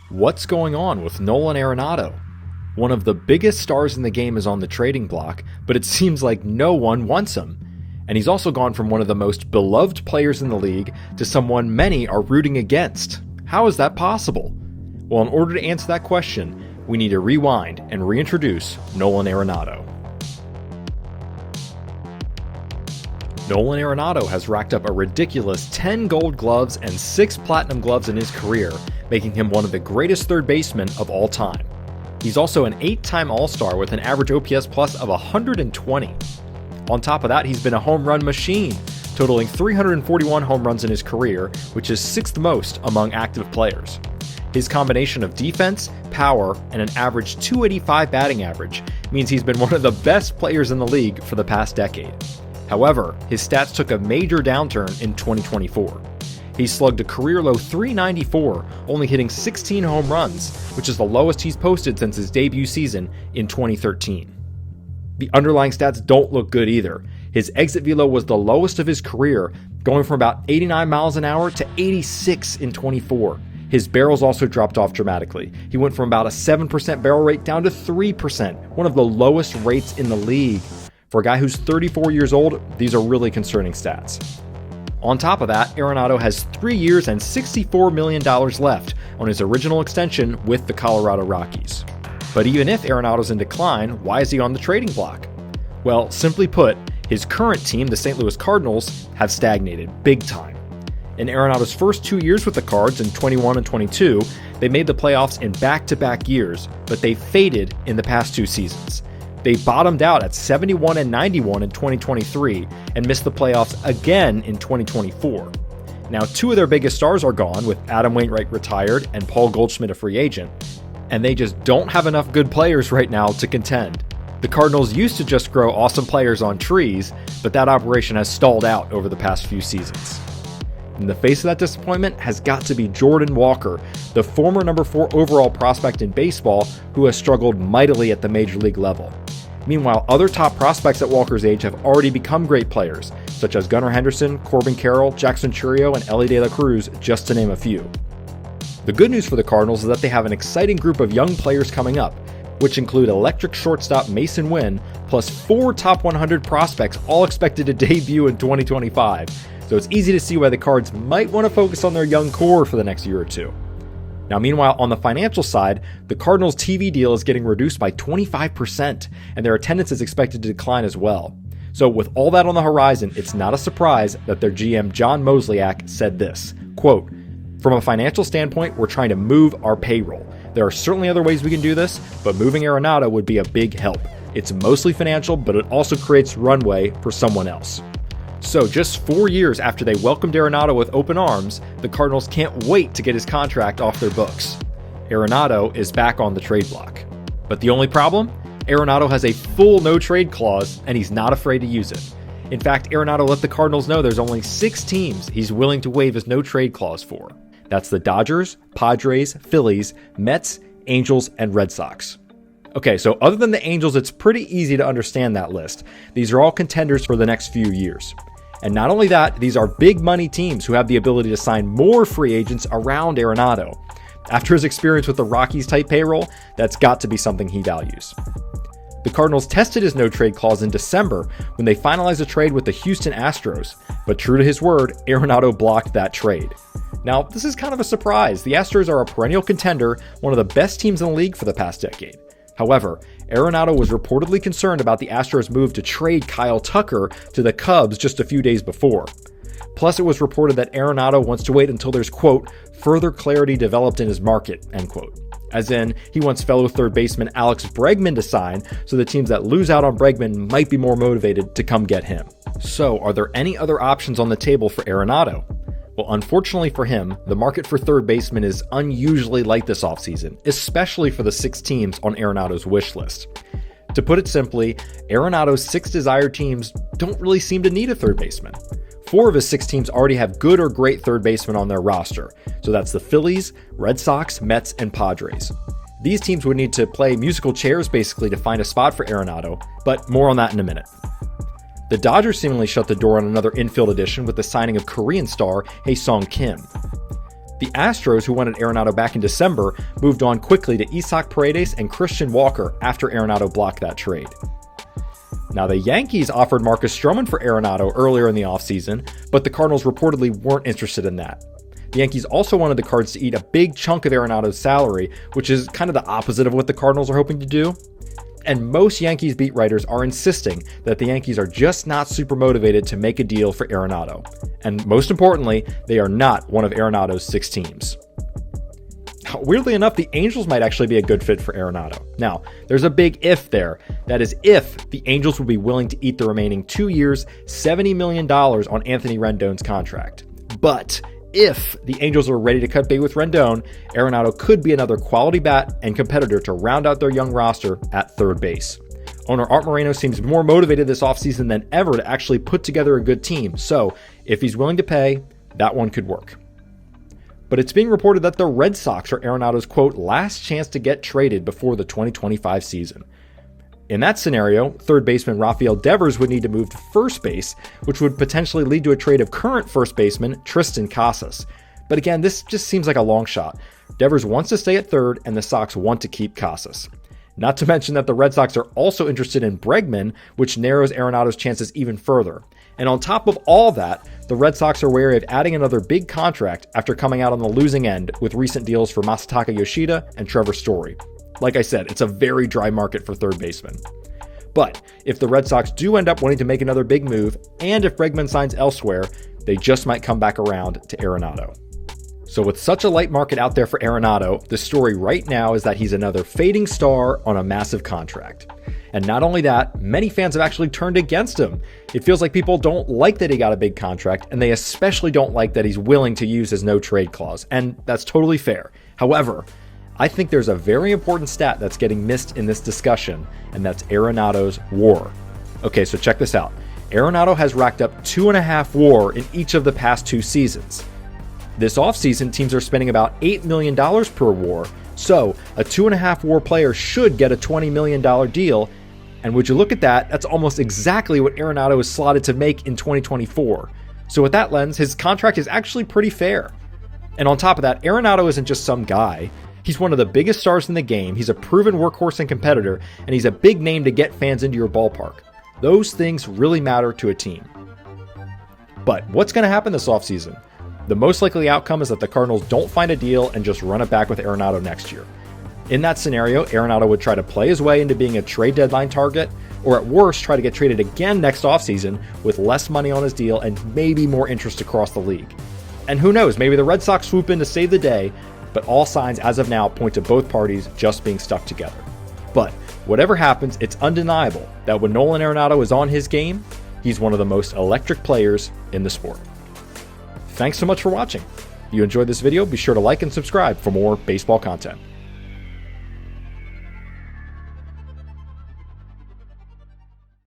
What's going on with Nolan Arenado? One of the biggest stars in the game is on the trading block, but it seems like no one wants him. And he's also gone from one of the most beloved players in the league to someone many are rooting against. How is that possible? Well, in order to answer that question, we need to rewind and reintroduce Nolan Arenado. Nolan Arenado has racked up a ridiculous 10 gold gloves and 6 platinum gloves in his career, making him one of the greatest third basemen of all time. He's also an 8-time All-Star with an average OPS plus of 120. On top of that, he's been a home run machine, totaling 341 home runs in his career, which is 6th most among active players. His combination of defense, power, and an average .285 batting average means he's been one of the best players in the league for the past decade. However, his stats took a major downturn in 2024. He slugged a career-low .394, only hitting 16 home runs, which is the lowest he's posted since his debut season in 2013. The underlying stats don't look good either. His exit velo was the lowest of his career, going from about 89 miles an hour to 86 in 24. His barrels also dropped off dramatically. He went from about a 7% barrel rate down to 3%, one of the lowest rates in the league. For a guy who's 34 years old, these are really concerning stats. On top of that, Arenado has 3 years and $64 million left on his original extension with the Colorado Rockies. But even if Arenado's in decline, why is he on the trading block? Well, simply put, his current team, the St. Louis Cardinals, have stagnated big time. In Arenado's first 2 years with the Cards in 21 and 22, they made the playoffs in back-to-back years, but they faded in the past 2 seasons. They bottomed out at 71 and 91 in 2023 and missed the playoffs again in 2024. Now, 2 of their biggest stars are gone, with Adam Wainwright retired and Paul Goldschmidt a free agent, and they just don't have enough good players right now to contend. The Cardinals used to just grow awesome players on trees, but that operation has stalled out over the past few seasons. In the face of that disappointment has got to be Jordan Walker, the former number 4 overall prospect in baseball who has struggled mightily at the major league level. Meanwhile, other top prospects at Walker's age have already become great players, such as Gunnar Henderson, Corbin Carroll, Jackson Chourio, and Elly De La Cruz, just to name a few. The good news for the Cardinals is that they have an exciting group of young players coming up, which include electric shortstop Mason Wynn, plus 4 top 100 prospects all expected to debut in 2025. So it's easy to see why the Cards might want to focus on their young core for the next year or two. Now, meanwhile, on the financial side, the Cardinals' TV deal is getting reduced by 25%, and their attendance is expected to decline as well. So with all that on the horizon, it's not a surprise that their GM John Mozeliak said this, quote, "From a financial standpoint, we're trying to move our payroll. There are certainly other ways we can do this, but moving Arenado would be a big help. It's mostly financial, but it also creates runway for someone else." So just 4 years after they welcomed Arenado with open arms, the Cardinals can't wait to get his contract off their books. Arenado is back on the trade block. But the only problem? Arenado has a full no-trade clause, and he's not afraid to use it. In fact, Arenado let the Cardinals know there's only 6 teams he's willing to waive his no-trade clause for. That's the Dodgers, Padres, Phillies, Mets, Angels, and Red Sox. Okay, so other than the Angels, it's pretty easy to understand that list. These are all contenders for the next few years. And not only that, these are big money teams who have the ability to sign more free agents around Arenado. After his experience with the Rockies-type payroll, that's got to be something he values. The Cardinals tested his no-trade clause in December when they finalized a trade with the Houston Astros, but true to his word, Arenado blocked that trade. Now, this is kind of a surprise. The Astros are a perennial contender, one of the best teams in the league for the past decade. However, Arenado was reportedly concerned about the Astros' move to trade Kyle Tucker to the Cubs just a few days before. Plus, it was reported that Arenado wants to wait until there's, quote, further clarity developed in his market, end quote. As in, he wants fellow third baseman Alex Bregman to sign, so the teams that lose out on Bregman might be more motivated to come get him. So, are there any other options on the table for Arenado? Well, unfortunately for him, the market for third baseman is unusually light this offseason, especially for the 6 teams on Arenado's wish list. To put it simply, Arenado's 6 desired teams don't really seem to need a third baseman. 4 of his 6 teams already have good or great third basemen on their roster, so that's the Phillies, Red Sox, Mets, and Padres. These teams would need to play musical chairs basically to find a spot for Arenado, but more on that in a minute. The Dodgers seemingly shut the door on another infield addition with the signing of Korean star Hae-Sung Kim. The Astros, who wanted Arenado back in December, moved on quickly to Isaac Paredes and Christian Walker after Arenado blocked that trade. Now, the Yankees offered Marcus Stroman for Arenado earlier in the offseason, but the Cardinals reportedly weren't interested in that. The Yankees also wanted the Cards to eat a big chunk of Arenado's salary, which is kind of the opposite of what the Cardinals are hoping to do. And most Yankees beat writers are insisting that the Yankees are just not super motivated to make a deal for Arenado. And most importantly, they are not one of Arenado's 6 teams. Weirdly enough, the Angels might actually be a good fit for Arenado. Now, there's a big if there. That is if the Angels would be willing to eat the remaining 2 years, $70 million on Anthony Rendon's contract. But if the Angels are ready to cut bait with Rendon, Arenado could be another quality bat and competitor to round out their young roster at third base. Owner Art Moreno seems more motivated this offseason than ever to actually put together a good team, so if he's willing to pay, that one could work. But it's being reported that the Red Sox are Arenado's, quote, last chance to get traded before the 2025 season. In that scenario, third baseman Rafael Devers would need to move to first base, which would potentially lead to a trade of current first baseman Tristan Casas. But again, this just seems like a long shot. Devers wants to stay at third, and the Sox want to keep Casas. Not to mention that the Red Sox are also interested in Bregman, which narrows Arenado's chances even further. And on top of all that, the Red Sox are wary of adding another big contract after coming out on the losing end with recent deals for Masataka Yoshida and Trevor Story. Like I said, it's a very dry market for third baseman. But if the Red Sox do end up wanting to make another big move, and if Bregman signs elsewhere, they just might come back around to Arenado. So with such a light market out there for Arenado, the story right now is that he's another fading star on a massive contract. And not only that, many fans have actually turned against him. It feels like people don't like that he got a big contract, and they especially don't like that he's willing to use his no trade clause, and that's totally fair. However, I think there's a very important stat that's getting missed in this discussion, and that's Arenado's WAR. Okay, so check this out. Arenado has racked up 2.5 WAR in each of the past 2 seasons. This offseason, teams are spending about $8 million per WAR, so a 2.5 WAR player should get a $20 million deal, and would you look at that, that's almost exactly what Arenado is slotted to make in 2024. So with that lens, his contract is actually pretty fair. And on top of that, Arenado isn't just some guy. He's one of the biggest stars in the game, he's a proven workhorse and competitor, and he's a big name to get fans into your ballpark. Those things really matter to a team. But what's going to happen this offseason? The most likely outcome is that the Cardinals don't find a deal and just run it back with Arenado next year. In that scenario, Arenado would try to play his way into being a trade deadline target, or at worst, try to get traded again next offseason with less money on his deal and maybe more interest across the league. And who knows, maybe the Red Sox swoop in to save the day, but all signs as of now point to both parties just being stuck together. But whatever happens, it's undeniable that when Nolan Arenado is on his game, he's one of the most electric players in the sport. Thanks so much for watching. If you enjoyed this video, be sure to like and subscribe for more baseball content.